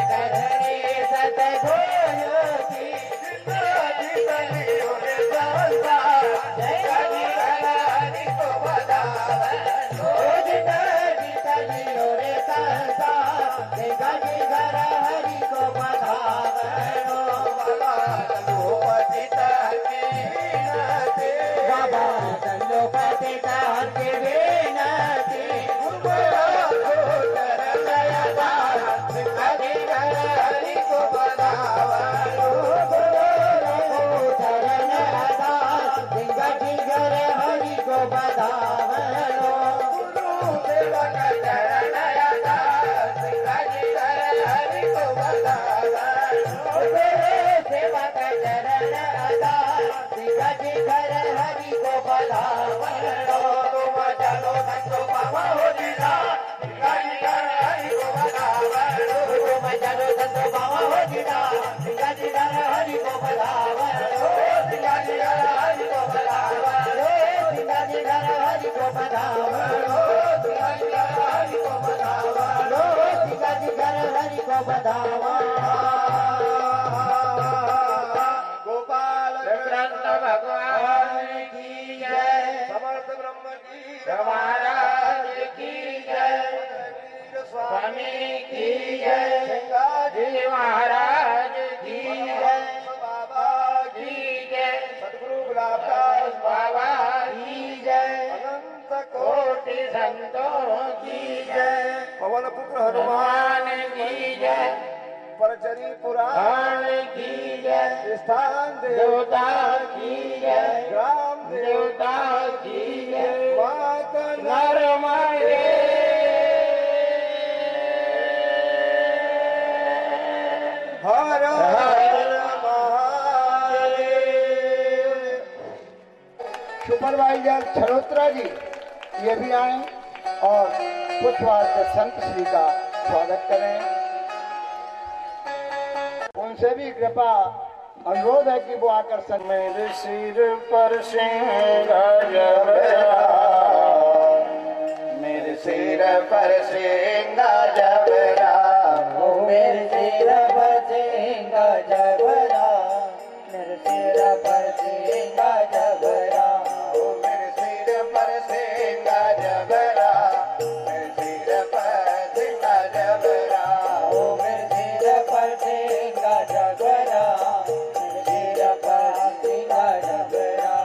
कर को बधावो हरि को बधावो जिगर हरि को बधावो गोपाल कृष्ण भगवान की जय समर्थ ब्रह्म जी महाराज की जय स्वामी की जय जी महाराज की जय बाबा की जय सद्गुरु गुलाबदास बाबा की जय अनंत कोटि संतों की जय पवन पुत्र हनुमान की जय परचरी पुराण की जय स्थान देवता की जय ग्राम देवता की जय मात नरमये हर हर महादेव। सुपरवाइजर छरोत्रा जी ये भी आए और पुष्पवार संत श्री का स्वागत करें। उनसे भी कृपा अनुरोध है कि वो आकर मेरे सिर पर सिंह जबरा मेरे सिर पर सिंह जबरा मेरे सिर पर सिंह जबरा मेरे सिर पर सिंह जबरा मेरे सिर पर सिंह जबरा मेरे सिर पर सिंह जबरा मेरे सिर पर सिंह जबरा मेरे सिर पर सिंह जबरा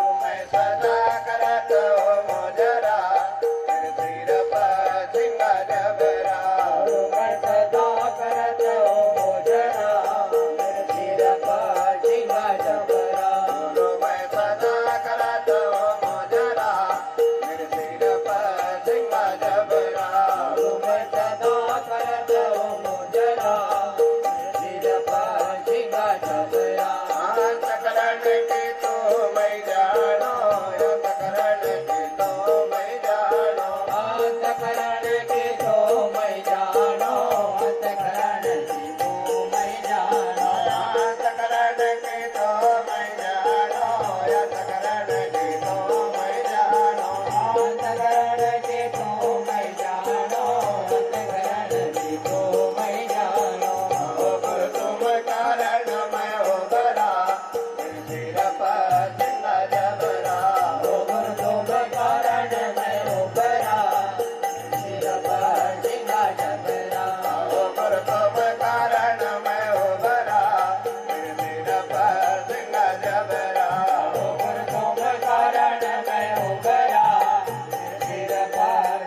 मैं सदा करत मोजरा मेरे सिर पर सिंह जबरा मैं सदा करत मोजरा मेरे सिर पर सिंह जबरा मैं सदा करत मोजरा मेरे सिर पर सिंह जबरा मैं सदा करत मोजरा मेरे सिर पर सिंह जबरा अंतकरण के तो मैं जानो अंतकरण के तो मैं जानो अंतकरण के तो मैं जानो अंतकरण के तो मैं जानो अंतकरण के तो मैं जानो अंतकरण के तो मैं जानो अंतकरण के तो मैं जानो अंतकरण के तो मैं जानो पर तुम कारण मैं हो बड़ा मेरे सिर पर सिंह जबरा पर तुम कारण मैं हो बड़ा मेरे सिर पर सिंह जबरा पर तुम कारण मैं हो बड़ा मेरे सिर पर सिंह जबरा पर तुम कारण मैं हो बड़ा मेरे सिर पर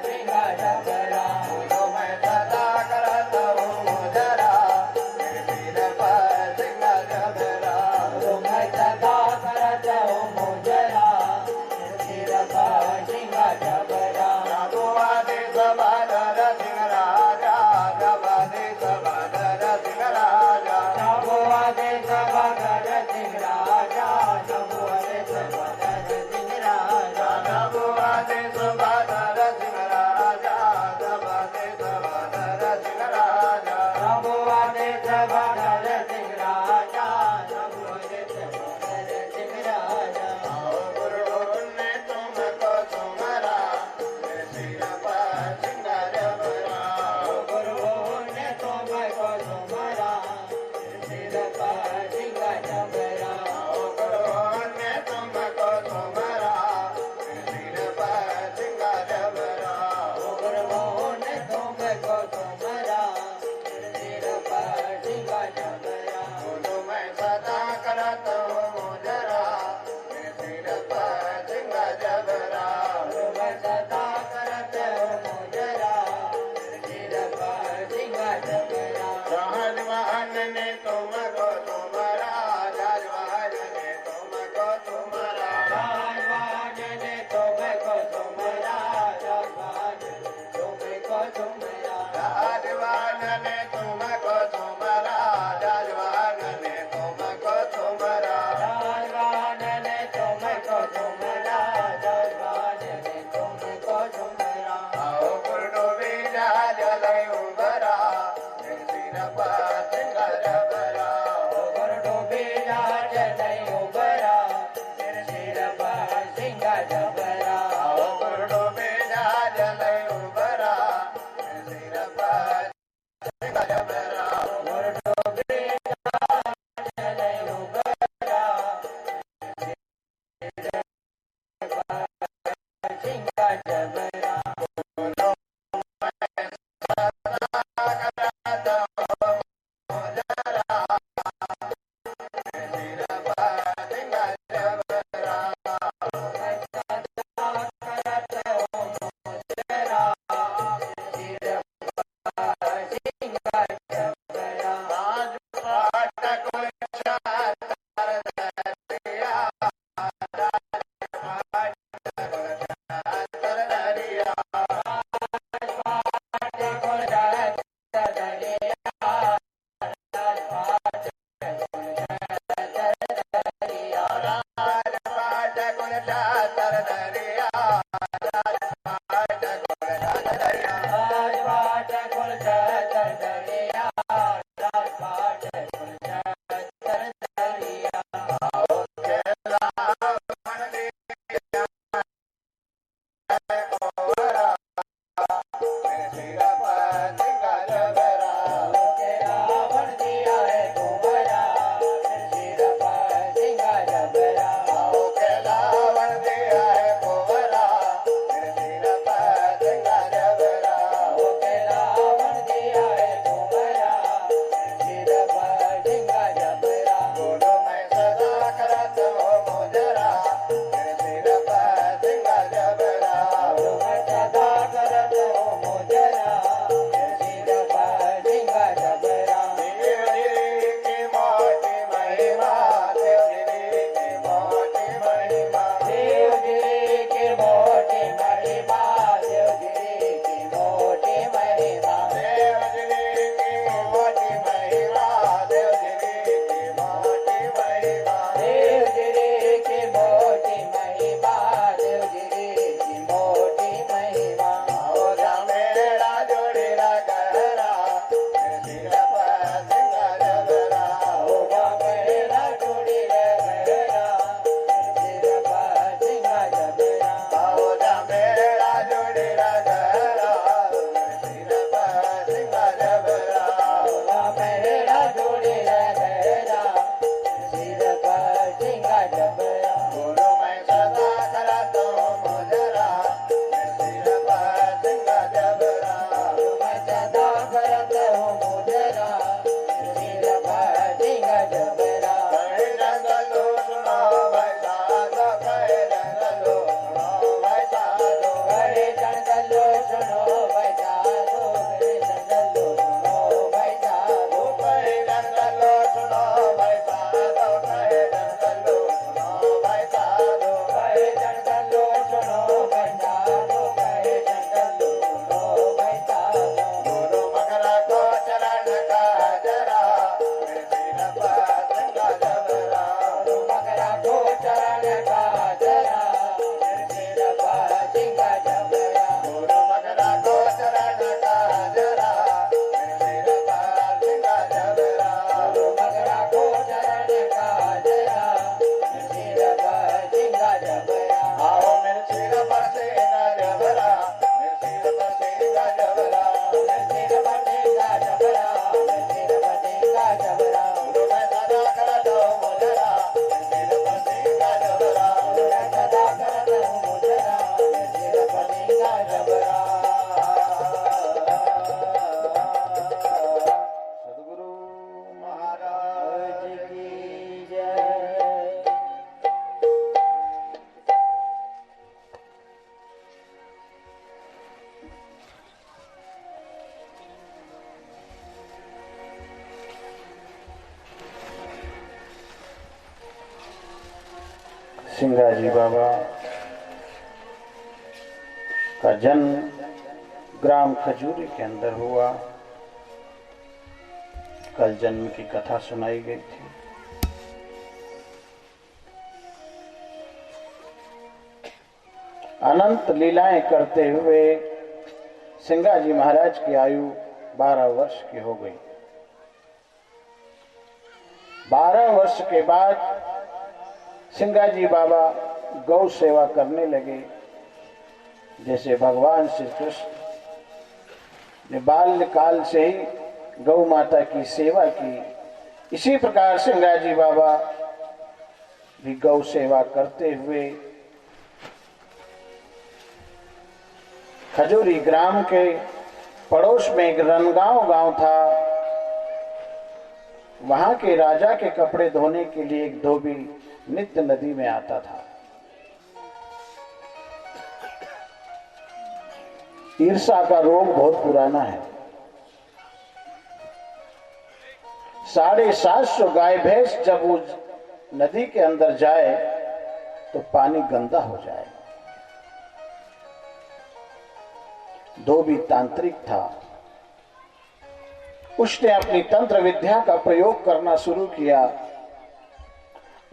सिंगाजी बाबा का जन्म ग्राम खजूरी के अंदर हुआ। कल जन्म की कथा सुनाई गई थी। अनंत लीलाएं करते हुए सिंगाजी महाराज की आयु 12 वर्ष की हो गई। 12 वर्ष के बाद सिंगाजी बाबा गौ सेवा करने लगे। जैसे भगवान श्री कृष्ण ने बाल्यकाल से ही गौ माता की सेवा की, इसी प्रकार सिंगाजी बाबा भी गौ सेवा करते हुए खजूरी ग्राम के पड़ोस में एक रनगांव गांव था। वहां के राजा के कपड़े धोने के लिए एक धोबी नित्य नदी में आता था। ईर्ष्या का रोग बहुत पुराना है। 750 गाय भैंस जब उस नदी के अंदर जाए तो पानी गंदा हो जाए। धोबी तांत्रिक था। उसने अपनी तंत्र विद्या का प्रयोग करना शुरू किया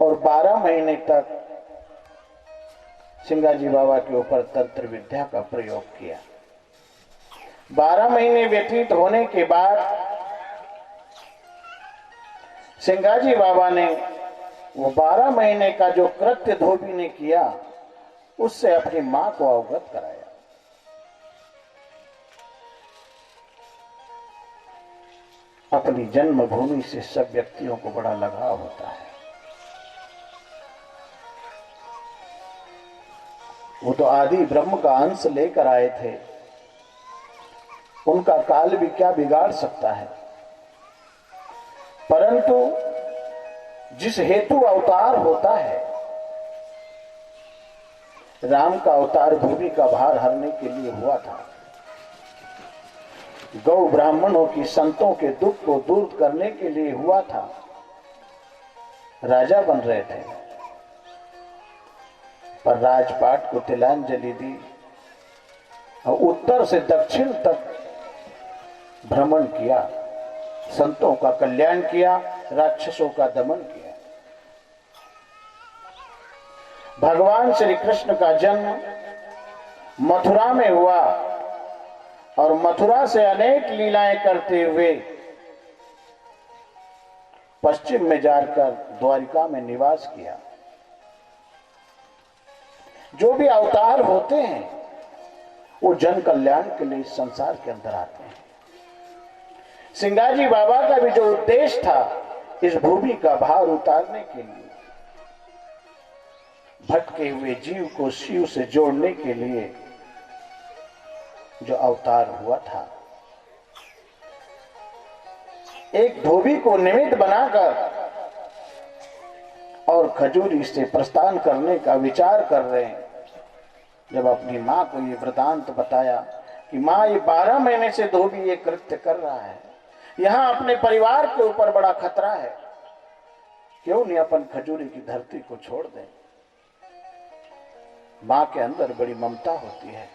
और 12 महीने तक सिंगाजी बाबा के ऊपर तंत्र विद्या का प्रयोग किया। 12 महीने व्यतीत होने के बाद सिंगाजी बाबा ने वो 12 महीने का जो कृत्य धोबी ने किया उससे अपनी मां को अवगत कराया। अपनी जन्मभूमि से सब व्यक्तियों को बड़ा लगाव होता है। वो तो आदि ब्रह्म का अंश लेकर आए थे, उनका काल भी क्या बिगाड़ सकता है। परंतु जिस हेतु अवतार होता है, राम का अवतार भूमि का भार हरने के लिए हुआ था। गौ ब्राह्मणों की संतों के दुख को दूर करने के लिए हुआ था। राजा बन रहे थे पर राजपाट को तिलांजलि दी और उत्तर से दक्षिण तक भ्रमण किया, संतों का कल्याण किया, राक्षसों का दमन किया। भगवान श्री कृष्ण का जन्म मथुरा में हुआ और मथुरा से अनेक लीलाएं करते हुए पश्चिम में जाकर द्वारिका में निवास किया। जो भी अवतार होते हैं वो जन कल्याण के लिए संसार के अंदर आते हैं। सिंगाजी बाबा का भी जो उद्देश्य था इस भूमि का भार उतारने के लिए, भटके हुए जीव को शिव से जोड़ने के लिए जो अवतार हुआ था, एक धोबी को निमित्त बनाकर और खजूरी से प्रस्थान करने का विचार कर रहे हैं। जब अपनी मां को ये वृतांत बताया कि मां ये 12 महीने से धोबी ये कृत्य कर रहा है, यहां अपने परिवार के ऊपर बड़ा खतरा है, क्यों नहीं अपन खजूरी की धरती को छोड़ दें। मां के अंदर बड़ी ममता होती है।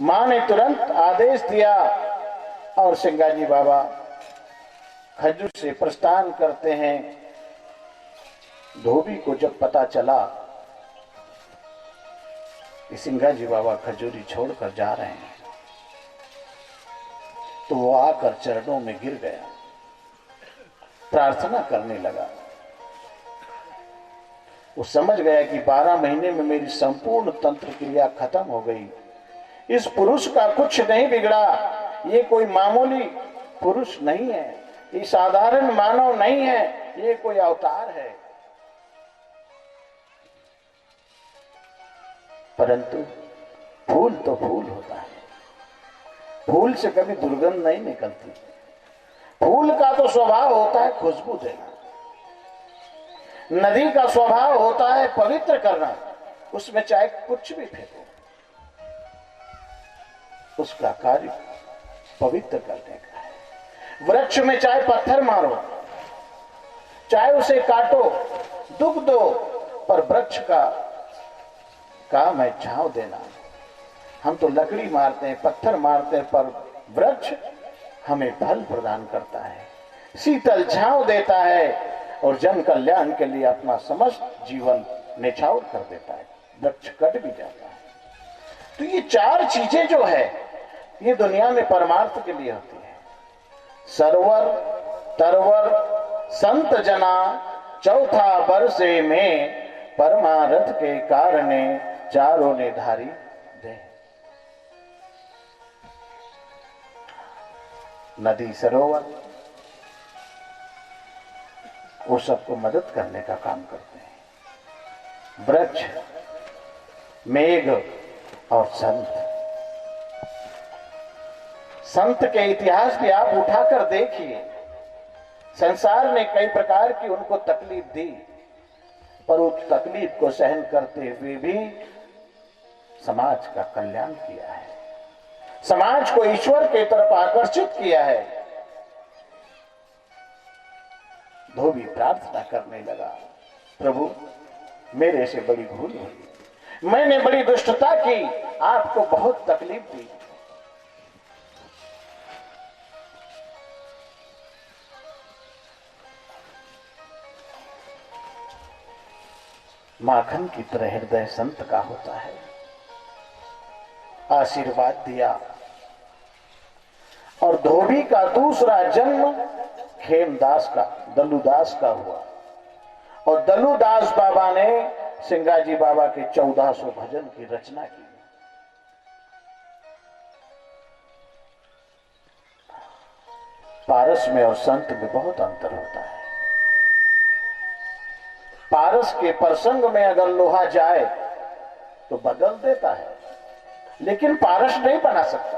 मां ने तुरंत आदेश दिया और सिंगाजी बाबा खजूर से प्रस्थान करते हैं। धोबी को जब पता चला कि सिंगाजी बाबा खजूरी छोड़कर जा रहे हैं तो वो आकर चरणों में गिर गया, प्रार्थना करने लगा। वो समझ गया कि 12 महीने में मेरी संपूर्ण तंत्र क्रिया खत्म हो गई। इस पुरुष का कुछ नहीं बिगड़ा, ये कोई मामूली पुरुष नहीं है, ये साधारण मानव नहीं है, ये कोई अवतार है। परंतु फूल तो फूल होता है, फूल से कभी दुर्गंध नहीं निकलती। फूल का तो स्वभाव होता है खुशबू देना, नदी का स्वभाव होता है पवित्र करना, उसमें चाहे कुछ भी फेंको उसका कार्य पवित्र करने का है। वृक्ष में चाहे पत्थर मारो, चाहे उसे काटो, दुख दो, पर वृक्ष का काम है छांव देना। हम तो लकड़ी मारते हैं, पत्थर मारते हैं, पर वृक्ष हमें फल प्रदान करता है, शीतल छांव देता है और जन कल्याण के लिए अपना समस्त जीवन निछावर कर देता है। वृक्ष कट भी जाता है। तो ये 4 चीजें जो है ये दुनिया में परमार्थ के लिए होती है। सरवर तरवर संत जना, चौथा वर्षे में परमार्थ के कारणे चारों ने धारी दे। नदी सरोवर वो सबको मदद करने का काम करते हैं। वृक्ष, मेघ और संत संत के इतिहास भी आप उठाकर देखिए। संसार ने कई प्रकार की उनको तकलीफ दी, पर उस तकलीफ को सहन करते हुए भी समाज का कल्याण किया है, समाज को ईश्वर की तरफ आकर्षित किया है। धोबी प्रार्थना करने लगा, प्रभु मेरे से बड़ी भूल हुई, मैंने बड़ी दुष्टता की, आपको बहुत तकलीफ दी। माखन की तरह हृदय संत का होता है। आशीर्वाद दिया और धोबी का दूसरा जन्म खेमदास का, दल्लूदास का हुआ। और दल्लूदास बाबा ने सिंगाजी बाबा के 1400 भजन की रचना की। पारस में और संत में बहुत अंतर होता है। पारस के प्रसंग में अगर लोहा जाए तो बदल देता है, लेकिन पारस नहीं बना सकता।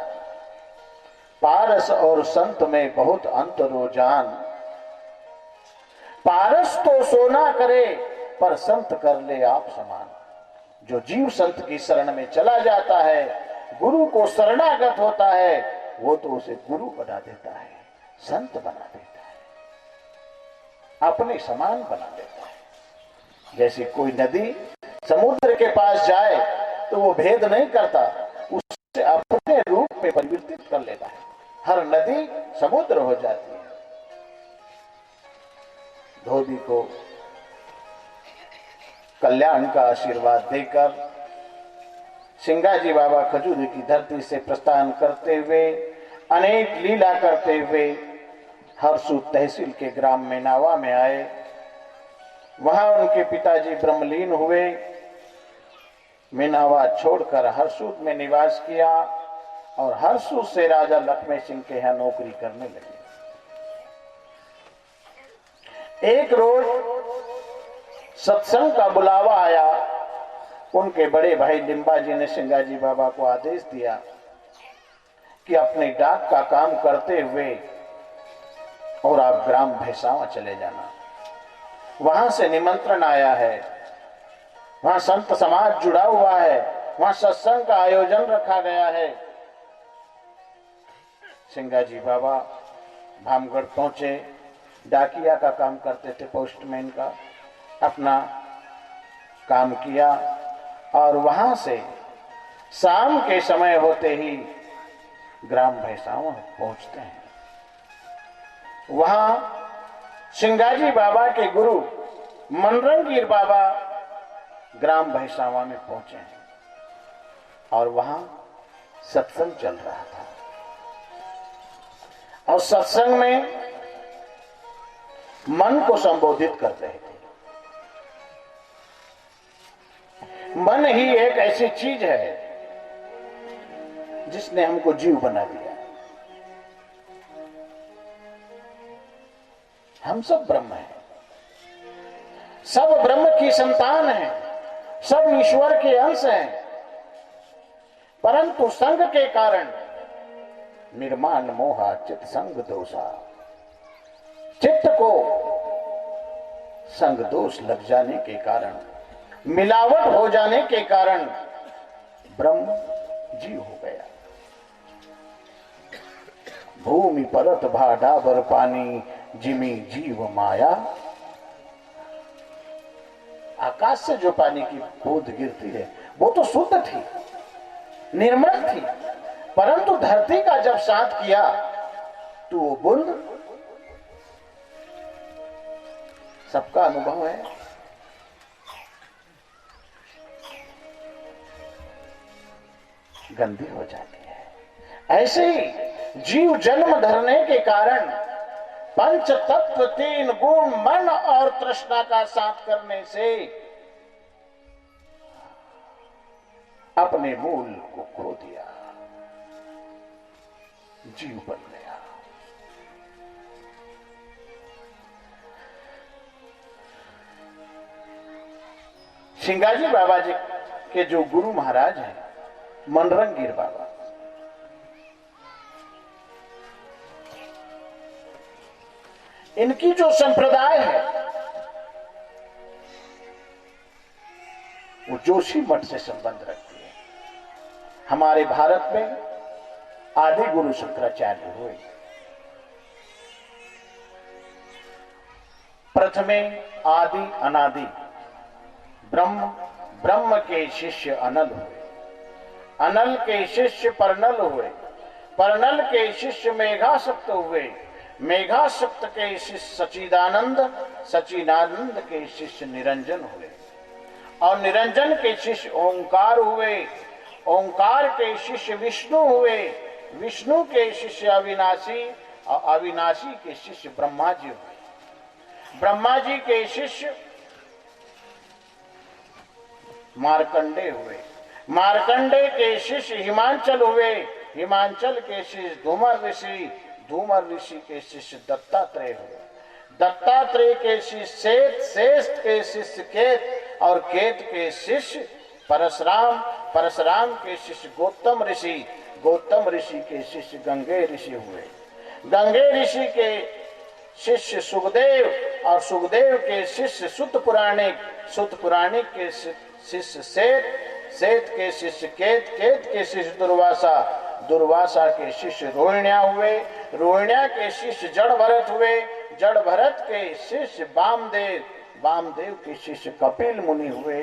पारस और संत में बहुत अंतर हो जान। पारस तो सोना करे पर संत कर ले आप समान। जो जीव संत की शरण में चला जाता है, गुरु को शरणागत होता है, वो तो उसे गुरु बना देता है, संत बना देता है, अपने समान बना देता है। जैसे कोई नदी समुद्र के पास जाए तो वो भेद नहीं करता, उससे अपने रूप में परिवर्तित कर लेता है, हर नदी समुद्र हो जाती है। धोबी को कल्याण का आशीर्वाद देकर सिंगाजी बाबा खजूरी की धरती से प्रस्थान करते हुए, अनेक लीला करते हुए हरसूद तहसील के ग्राम मेनावा में आए। वहां उनके पिताजी ब्रह्मलीन हुए। मेनावा छोड़कर हरसूद में निवास किया और हरसूद से राजा लक्ष्मण सिंह के यहां नौकरी करने लगे। एक रोज सत्संग का बुलावा आया। उनके बड़े भाई लिम्बाजी ने सिंगाजी बाबा को आदेश दिया कि अपने डाक का काम करते हुए और आप ग्राम भैसावा चले जाना। वहां से निमंत्रण आया है, वहां संत समाज जुड़ा हुआ है, वहां सत्संग का आयोजन रखा गया है। सिंगाजी बाबा भामगढ़ पहुंचे। डाकिया का काम करते थे, पोस्टमैन का, अपना काम किया और वहां से शाम के समय होते ही ग्राम भैसावा पहुंचते हैं। वहां सिंगाजी बाबा के गुरु मनरंगीर बाबा ग्राम भैसावा में पहुंचे हैं और वहां सत्संग चल रहा था। और सत्संग में मन को संबोधित कर रहे थे। मन ही एक ऐसी चीज है जिसने हमको जीव बना दिया। हम सब ब्रह्म हैं, सब ब्रह्म की संतान हैं, सब ईश्वर के अंश हैं, परंतु संग के कारण निर्माण मोहा चित्त संग दोषा, चित्त को संग दोष लग जाने के कारण, मिलावट हो जाने के कारण ब्रह्म जीव हो गया। भूमि परत भाडाबर पानी जिमी जीव माया। आकाश से जो पानी की बूंद गिरती है वो तो शुद्ध थी, निर्मल थी, परंतु धरती का जब साथ किया तो वो बूंद, सबका अनुभव है, गंदी हो जाती है। ऐसे ही जीव जन्म धरने के कारण पंच तत्व, तीन गुण, मन और तृष्णा का साथ करने से अपने मूल को खो दिया, जीव बन गया। सिंगाजी बाबा जी के जो गुरु महाराज हैं मनरंगीर बाबा, इनकी जो संप्रदाय है वो जोशी मठ से संबंध रखती है। हमारे भारत में आदि गुरु शंकराचार्य हुए। प्रथमे आदि अनादि ब्रह्म, ब्रह्म के शिष्य अनल हुए, अनल के शिष्य परनल हुए, परनल के शिष्य मेघासक्त हुए, मेघासक्त के शिष्य सच्चिदानंद, सच्चिदानंद के शिष्य निरंजन हुए, और निरंजन के शिष्य ओंकार हुए, ओंकार के शिष्य विष्णु हुए, विष्णु के शिष्य अविनाशी, और अविनाशी के शिष्य ब्रह्मा जी हुए, ब्रह्मा जी के शिष्य मार्कंडे हुए, मार्कंडे के शिष्य हिमांचल हुए, हिमांचल के शिष्य धूमर ऋषि, धूमर ऋषि के शिष्य दत्तात्रेय हुए, दत्तात्रेय के शिष्य सेत, सेत के शिष्य केत, और केत के शिष्य परशुराम, परशुराम के शिष्य गौतम ऋषि, गौतम ऋषि के शिष्य गंगे ऋषि हुए, गंगे ऋषि के शिष्य सुखदेव, और सुखदेव के शिष्य सुत पुराणिक, सुत पुराणिक के शिष्य सेत, सेत के शिष्य केत, केत के शिष्य दुर्वासा, दुर्वासा के शिष्य रोहिण्या हुए, रोहिण्या के शिष्य जड़ भरत हुए, जड़ भरत के शिष्य वामदेव, वामदेव के शिष्य कपिल मुनि हुए,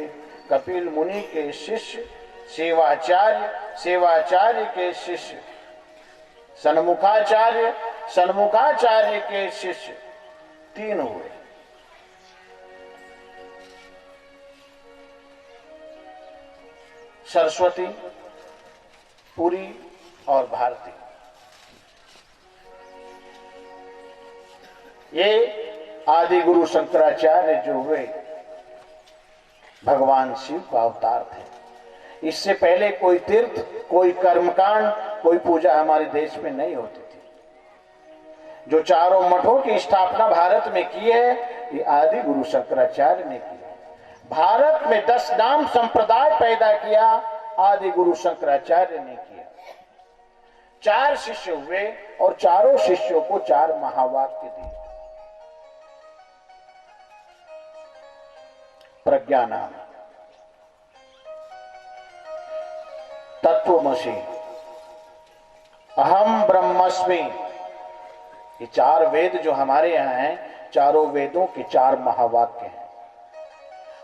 कपिल मुनि के शिष्य सेवाचार्य, सेवाचार्य के शिष्य सन्मुखाचार्य, सन्मुखाचार्य के शिष्य 3 हुए। सरस्वती, पुरी और भारती, ये आदि गुरु शंकराचार्य जो हुए भगवान शिव का अवतार थे। इससे पहले कोई तीर्थ, कोई कर्मकांड, कोई पूजा हमारे देश में नहीं होती थी। जो चारों मठों की स्थापना भारत में की है, ये आदि गुरु शंकराचार्य ने की है। भारत में 10 नाम संप्रदाय पैदा किया, आदि गुरु शंकराचार्य ने किया। 4 शिष्य हुए और चारों शिष्यों को 4 महावाक्य दिए। प्रज्ञानाम, तत्वमसि, अहम ब्रह्मस्मि, ये 4 वेद जो हमारे यहाँ हैं, चारों वेदों के 4 महावाक्य हैं।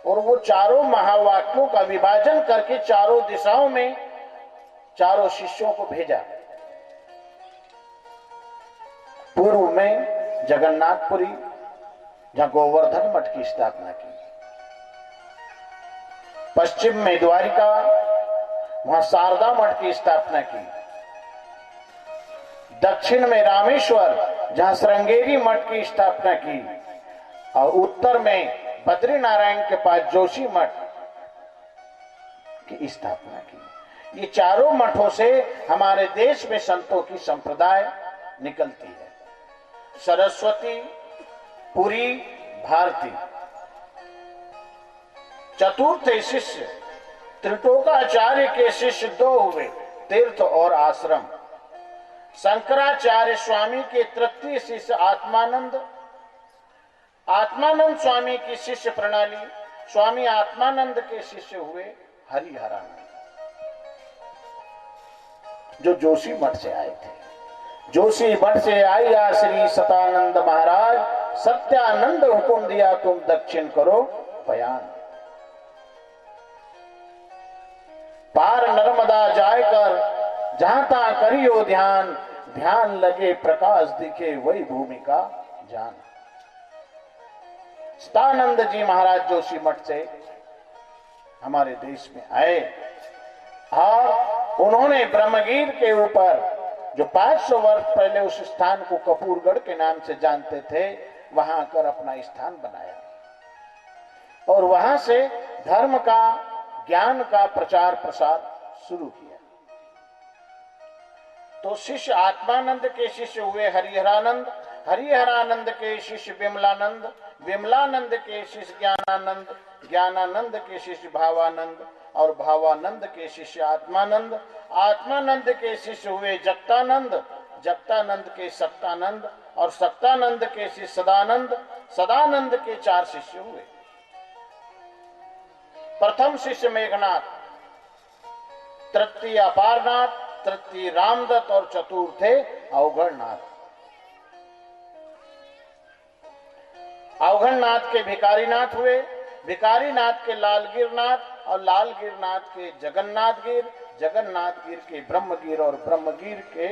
और वो चारों महावाक्यों का विभाजन करके चारों दिशाओं में चारों शिष्यों को भेजा। पूर्व में जगन्नाथपुरी, जहां गोवर्धन मठ की स्थापना की, पश्चिम में द्वारिका, वहां शारदा मठ की स्थापना की, दक्षिण में रामेश्वर, जहां श्रृंगेरी मठ की स्थापना की, और उत्तर में बद्रीनारायण के पास जोशी मठ की स्थापना की। ये चारों मठों से हमारे देश में संतों की संप्रदाय निकलती है। सरस्वती, पुरी, भारती। चतुर्थ शिष्य त्रिटोकाचार्य के शिष्य 2 हुए, तीर्थ और आश्रम। शंकराचार्य स्वामी के तृतीय शिष्य आत्मानंद, आत्मानंद स्वामी की शिष्य प्रणाली, स्वामी आत्मानंद के शिष्य हुए हरिहरानंद, जो जोशी मठ से आए थे। जोशी मठ से आया श्री सतानंद महाराज, सत्यानंद हुकुम दिया तुम दक्षिण करो बयान। पार नर्मदा जायकर जहां तहां करियो ध्यान, ध्यान लगे प्रकाश दिखे वही भूमि का जान। सतानंद जी महाराज जोशी मठ से हमारे देश में आए और उन्होंने ब्रह्मगीर के ऊपर, जो 500 वर्ष पहले उस स्थान को कपूरगढ़ के नाम से जानते थे, वहां आकर अपना स्थान बनाया और वहां से धर्म का, ज्ञान का प्रचार प्रसार शुरू किया। तो शिष्य आत्मानंद के शिष्य हुए हरिहरानंद, हरिहरानंद के शिष्य विमलानंद, विमलानंद के शिष्य ज्ञानानंद, ज्ञानानंद के शिष्य भावानंद, और भावानंद के शिष्य आत्मानंद, आत्मानंद के शिष्य हुए जगतानंद, जगतानंद के सत्तानंद, और सक्तानंद के शिष्य सदानंद, सदानंद के 4 शिष्य हुए। प्रथम शिष्य मेघनाथ, तृतीय अपारनाथ, तृतीय रामदत्त और चतुर्थे अवघड़नाथ। अवघड़नाथ के भिकारीनाथ हुए, भिकारीनाथ के लालगिरनाथ और लालगिरनाथ के जगन्नाथ गिर, जगन्नाथ गिर के ब्रह्मगिर और ब्रह्मगिर के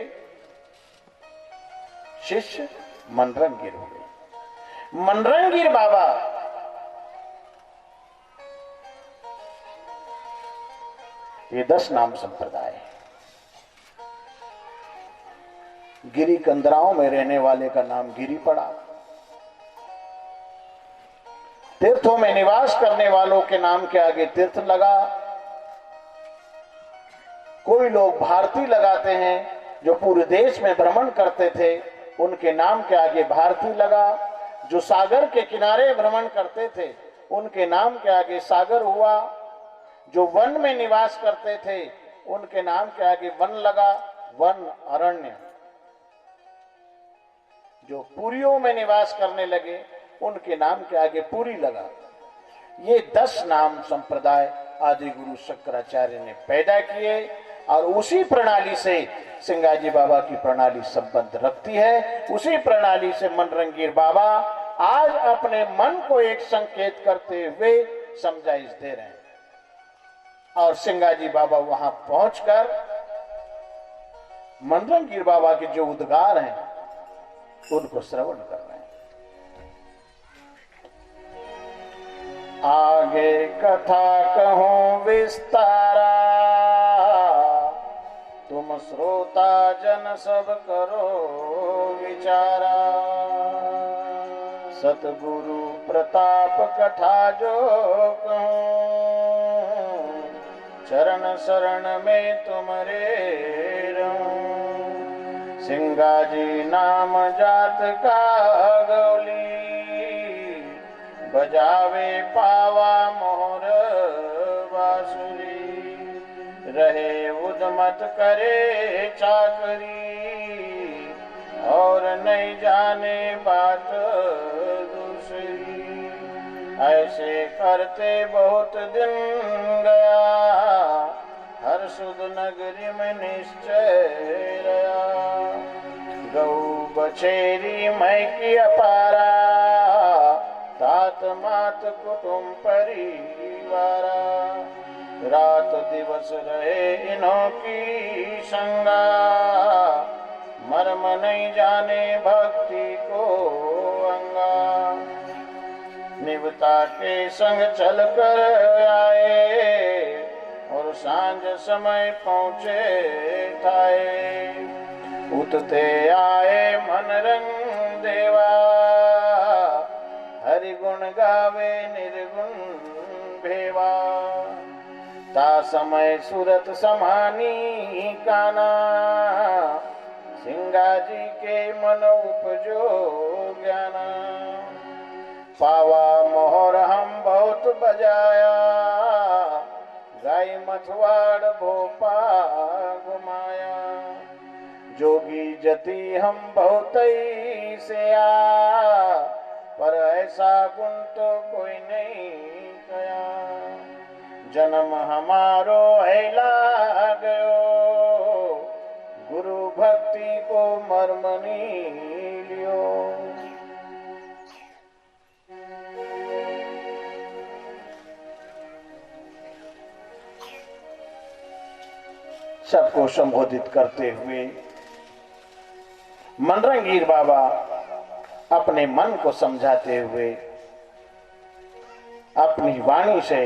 शिष्य मनरंगीर हुए। मनरंगीर बाबा ये 10 नाम संप्रदाय है। गिरी कंदराओं में रहने वाले का नाम गिरी पड़ा। तीर्थों में निवास करने वालों के नाम के आगे तीर्थ लगा। कोई लोग भारती लगाते हैं, जो पूरे देश में भ्रमण करते थे, उनके नाम के आगे भारती लगा। जो सागर के किनारे भ्रमण करते थे, उनके नाम के आगे सागर हुआ। जो वन में निवास करते थे, उनके नाम के आगे वन लगा, वन अरण्य। जो पुरियों में निवास करने लगे, उनके नाम के आगे पुरी लगा। ये 10 नाम संप्रदाय आदि गुरु शंकराचार्य ने पैदा किए और उसी प्रणाली से सिंगाजी बाबा की प्रणाली संबंध रखती है। उसी प्रणाली से मनरंगीर बाबा आज अपने मन को एक संकेत करते हुए समझाइश दे रहे हैं और सिंगाजी बाबा वहां पहुंचकर मनरंगीर बाबा के जो उद्गार हैं उनको श्रवण कर रहे हैं। आगे कथा कहूं विस्तारा, तुम श्रोता जन सब करो विचारा। सतगुरु प्रताप कथा जो कहूं, चरण शरण में तुमरे रहूं। सिंगाजी नाम जात का गौली, बजावे पावा मोहर बांसुरी। रहे उद्मत करे चाकरी, और नहीं जाने बात दूसरी। ऐसे करते बहुत दिन गया, हर सुध नगरी में निश्चय रहा। गौ बछेरी मैं की अपारा, तात मात कुटुंब परिवारा। रात दिवस रहे इन्हों की संगा, मर्म नहीं जाने भक्ति को अंगा। निवता के संग चल कर आए, और सांझ समय पहुँचे थाए। उतते आए मनरंग देवा, हरि गुण गावे निर्गुण भेवा। ता समय सूरत समानी काना, सिंगाजी के मन उपजो ज्ञाना। पावा मोहर हम बहुत बजाया, गाय मथवाड़ भोपा घुमाया। जोगी जति हम बहुत से आ, पर ऐसा गुण तो कोई नहीं कया। जन्म हमारो ऐला गयो, गुरु भक्ति को मर्मनी लियो। सबको संबोधित करते हुए मनरंगीर बाबा अपने मन को समझाते हुए अपनी वाणी से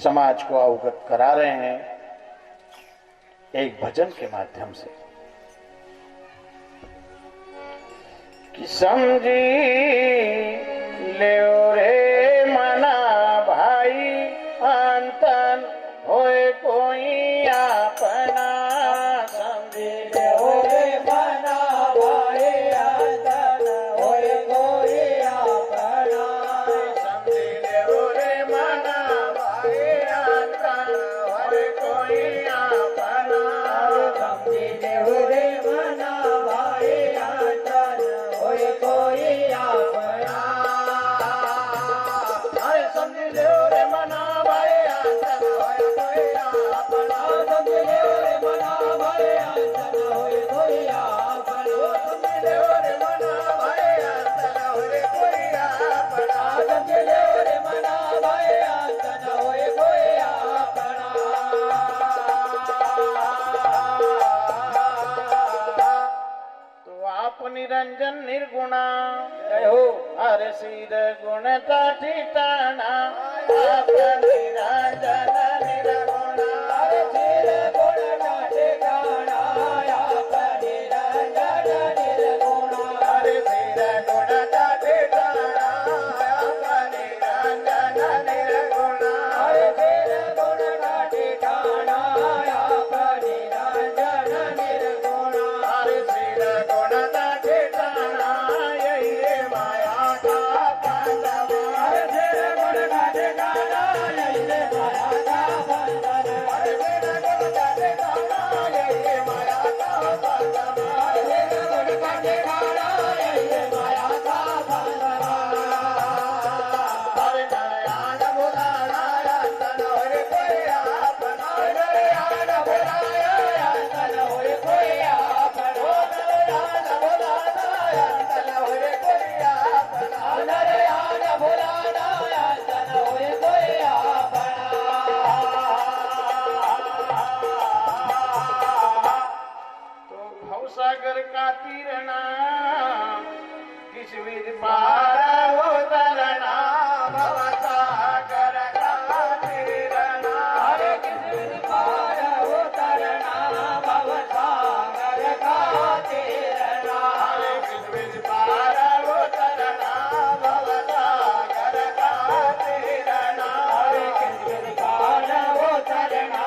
समाज को अवगत करा रहे हैं एक भजन के माध्यम से कि समझी ले रे मना भाई अंतन होए कोई अपना। समझी ले रे मना भाई अंतन होए कोई अपना। समझी ले रे मना भाई अंतन होए कोई अपना। समझी ले रे मना भाई निरंजन निर्गुणा जय हो हर सिर गुणता ठिकाना आप निरंजन निर्गुणा हर सिर गुण का ठिकाना आप निरंजन निर्गुणा हर सिर गुणता ठिकाना आप निरंजन निर्गुणा हर सिर गुण का ठिकाना आप निरंजन निर्गुणा हर सिर गुणता ठिकाना ये माया का पांडवा हर सिर गुण का ठिकाना ये माया का बंधन हर सिर गुणता ठिकाना ये माया का पांडवा हर सिर गुण का ठिकाना ये माया का बंधन हर नयन बुलाना तन और कोई अपना नयन भुलाया तन होय कोई आपना नयन बुलाना तन और कोई अपना नयन भुलाया तन होय कोई आपना तो भवसागर का तीरना किस विध पार उतरना भवसागर का तीरना हरे किस पार उतरना भव सागर का तीरना हरे किस विध पार उतरना भवसागर का तीरना हरे किस पार उतरना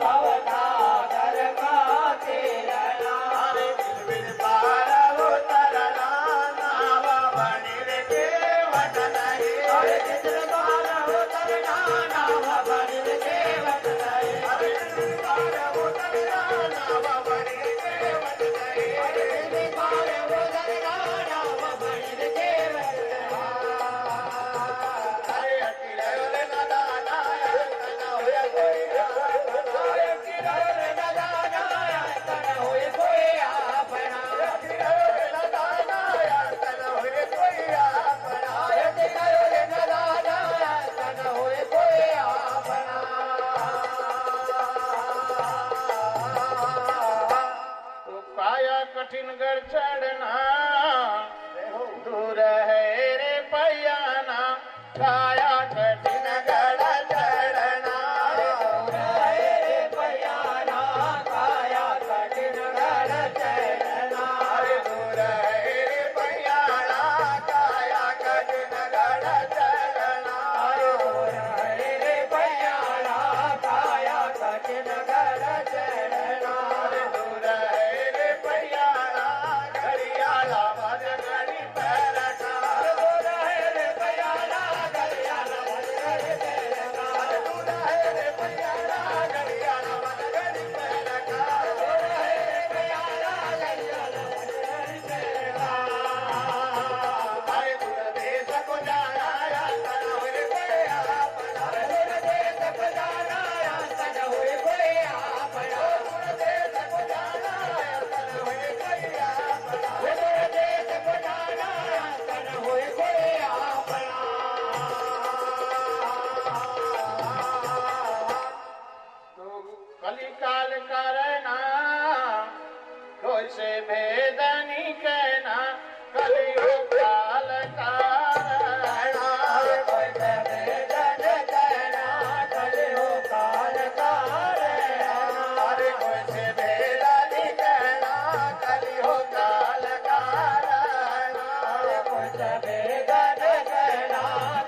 भव सागर का तीरना हरे किस विध पार उतरना नाव बनिर के वट नहीं हरे किस पार उतरना नाम बनिर देवत नहीं हरे किस पार उतरना नाव बनिर के वट नहीं हरे किस पार उतरना नाम बनिर देवत नहीं हरे अखिल दादा तन होय कोई हरे किरोर नदाना तन होय कोई आपना हरे किरोर नदाना तन होय कोई आपना तो काया कठिन गढ़ चढ़ना दूर है रे पैयाना काया कठिन गढ़ चढ़ना रे पयाना काया कठिन गढ़ चढ़ना अरे दूर है रे पैयाना काया कठिन गढ़ चढ़ना रे पयाना काया कठिन गढ़ चढ़ना दूर है रे पैयाना घड़ियाला भज घड़ी पैरना रे पयाना गलियाना भजन तेरना दूर है रे पैयाना घड़ियाला भज घड़ी पैरना रे पयाना गलियाना भजन तेरना हरे दूर देश को जाना तन होय कोई अपना दूर देश को जाना तन होय कोई आपना दूर देश को जाना तन होय कोई अपना दूर देश को जाना तन होय कोई आपना तो कलिकाल करना कोई से भेदनी कहना कलियुग काल करना कोई वेदन कहना कलियो काल कारणा हरे कोई से भेदनी कहना कलियुग काल करना कोई वेदन कहना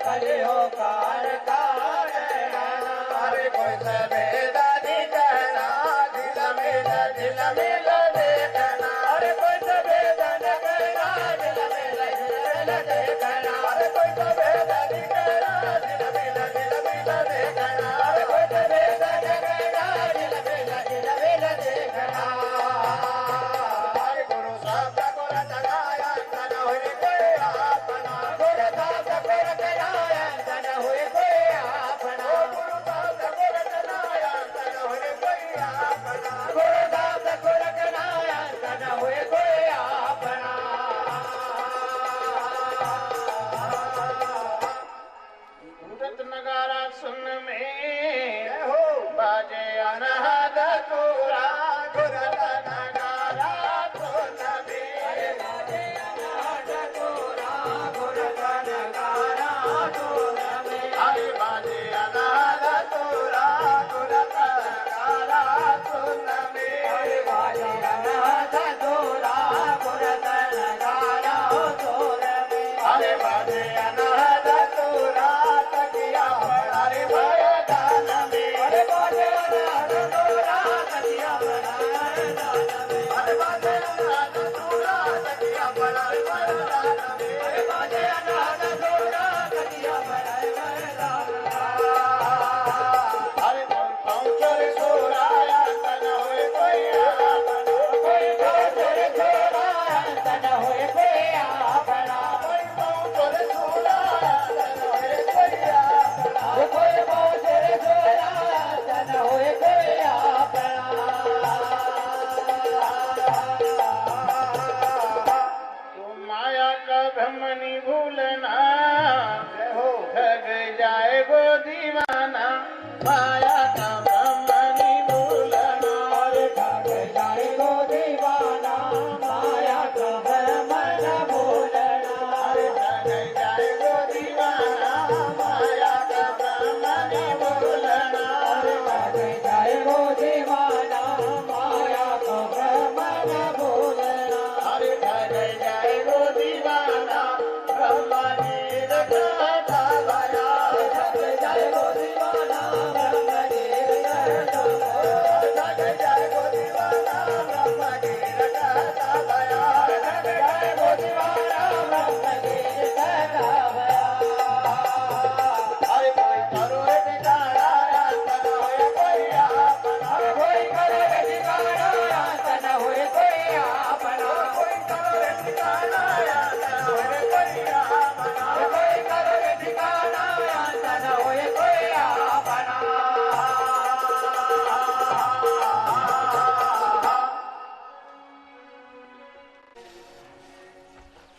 कलियो काल कारणा हरे कोई से भेदनी कहना दिल मिल देखना अरे कोई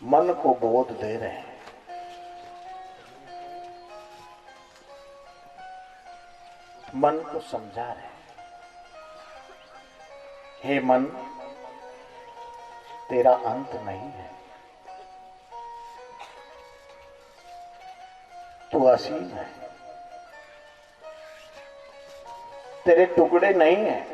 मन को बोध दे रहे हैं। मन को समझा रहे हैं, हे मन, तेरा अंत नहीं है, तू असीम है, तेरे टुकड़े नहीं है।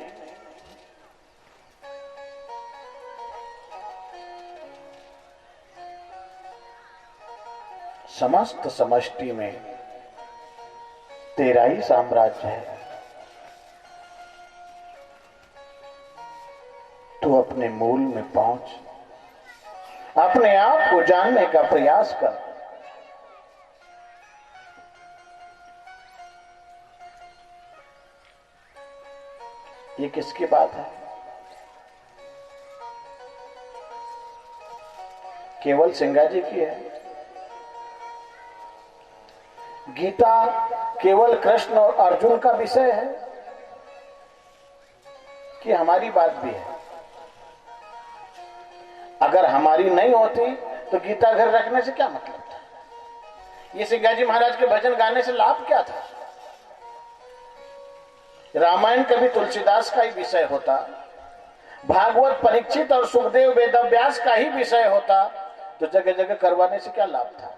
समस्त समष्टि में तेरा ही साम्राज्य है। तू अपने मूल में पहुंच, अपने आप को जानने का प्रयास कर। ये किसकी बात है? केवल सिंगा जी की है। गीता केवल कृष्ण और अर्जुन का विषय है कि हमारी बात भी है? अगर हमारी नहीं होती तो गीता घर रखने से क्या मतलब था? ये सिंगा जी महाराज के भजन गाने से लाभ क्या था? रामायण कभी तुलसीदास का ही विषय होता, भागवत परीक्षित और सुखदेव वेदव्यास का ही विषय होता, तो जगह जगह करवाने से क्या लाभ था?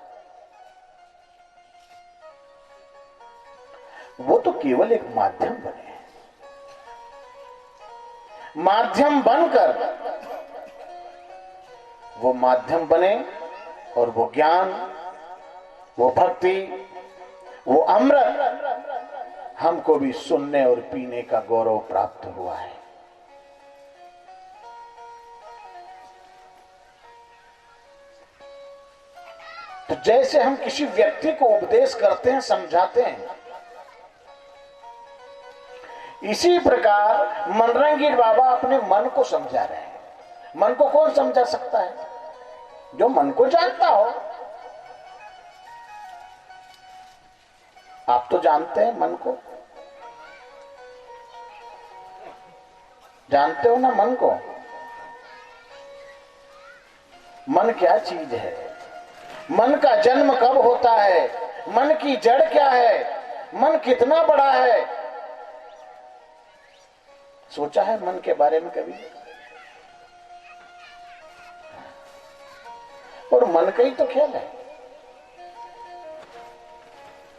वो तो केवल एक माध्यम बने, माध्यम बनकर वो माध्यम बने और वो ज्ञान, वो भक्ति, वो अमृत हमको भी सुनने और पीने का गौरव प्राप्त हुआ है। तो जैसे हम किसी व्यक्ति को उपदेश करते हैं, समझाते हैं, इसी प्रकार मनरंगीर बाबा अपने मन को समझा रहे हैं। मन को कौन समझा सकता है? जो मन को जानता हो। आप तो जानते हैं मन को, जानते हो ना मन को? मन क्या चीज है? मन का जन्म कब होता है? मन की जड़ क्या है? मन कितना बड़ा है? सोचा है मन के बारे में कभी? और मन का ही तो खेल है।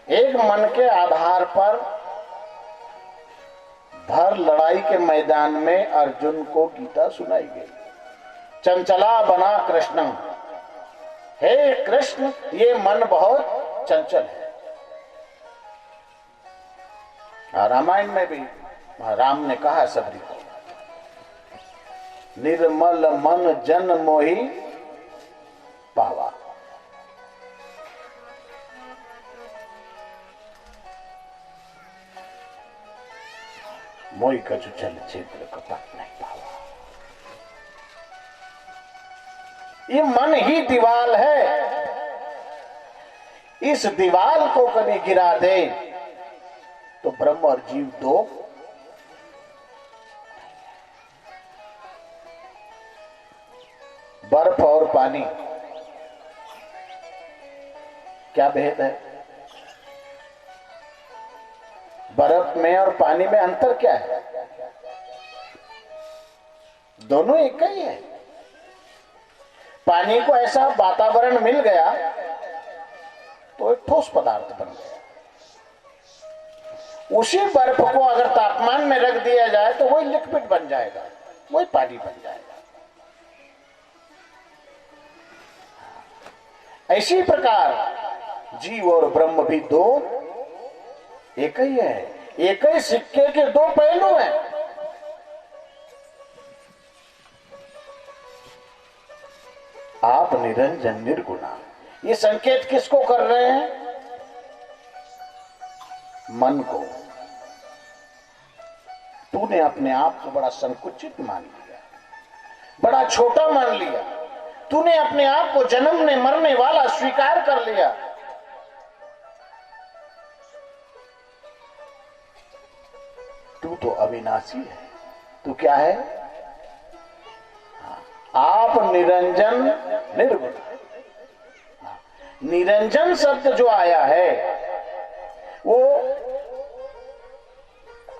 एक मन के आधार पर भर लड़ाई के मैदान में अर्जुन को गीता सुनाई गई। चंचला बना कृष्ण, हे कृष्ण, ये मन बहुत चंचल है। रामायण में भी राम ने कहा सबरी को, निर्मल मन जन मोहि पावा। मोहि कछु चल क्षेत्र कपट नहीं पावा। ये मन ही दीवाल है। इस दीवाल को कभी गिरा दे तो ब्रह्म और जीव दो। बर्फ और पानी क्या भेद है? बर्फ में और पानी में अंतर क्या है? दोनों एक ही है। पानी को ऐसा वातावरण मिल गया तो एक ठोस पदार्थ बन गया। उसी बर्फ को अगर तापमान में रख दिया जाए तो वही लिक्विड बन जाएगा, वही पानी बन जाएगा। इसी प्रकार जीव और ब्रह्म भी दो एक ही है। एक ही सिक्के के दो पहलू हैं। आप निरंजन निर्गुणा, ये संकेत किसको कर रहे हैं? मन को। तूने अपने आप को बड़ा संकुचित मान लिया, बड़ा छोटा मान लिया। तूने अपने आप को जन्मने मरने वाला स्वीकार कर लिया। तू तो अविनाशी है। तू क्या है? आप निरंजन निर्गुण। निरंजन शब्द जो आया है वो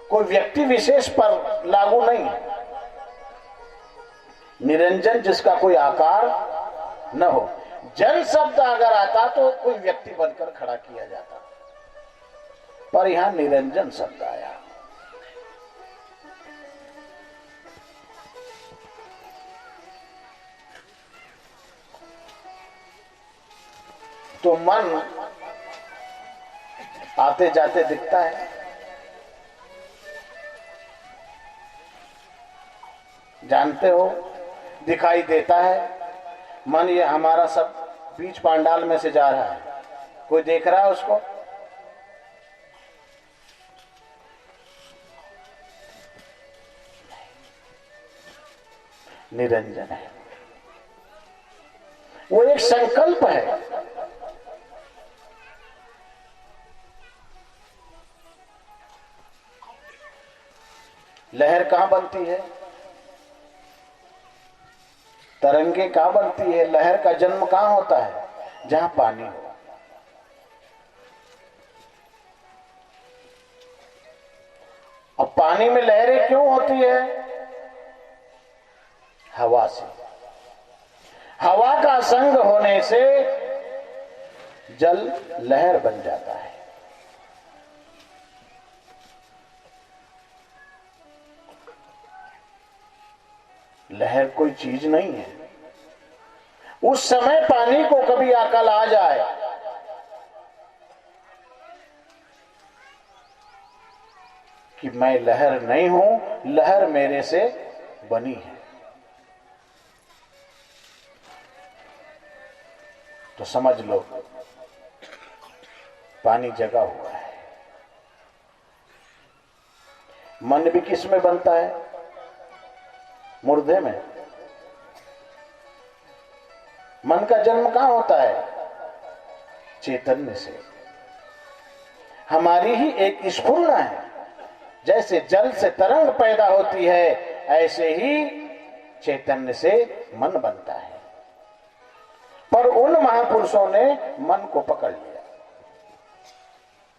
कोई व्यक्ति विशेष पर लागू नहीं है। निरंजन जिसका कोई आकार न हो। जन शब्द अगर आता तो कोई व्यक्ति बनकर खड़ा किया जाता, पर यहां निरंजन शब्द आया। तो मन आते जाते दिखता है, जानते हो, दिखाई देता है। मन ये हमारा सब बीच पांडाल में से जा रहा है, कोई देख रहा है उसको? निरंजन है, वो एक संकल्प है। लहर कहां बनती है? तरंगे कहां बनती है? लहर का जन्म कहां होता है? जहां पानी हो। अब पानी में लहरें क्यों होती है? हवा से। हवा का संग होने से जल लहर बन जाता है। लहर कोई चीज नहीं है। उस समय पानी को कभी अकल आ जाए कि मैं लहर नहीं हूं, लहर मेरे से बनी है, तो समझ लो पानी जगा हुआ है। मन भी किस में बनता है? मुर्दे में। मन का जन्म कहां होता है? चैतन्य से। हमारी ही एक स्फुरना है। जैसे जल से तरंग पैदा होती है, ऐसे ही चैतन्य से मन बनता है। पर उन महापुरुषों ने मन को पकड़ लिया।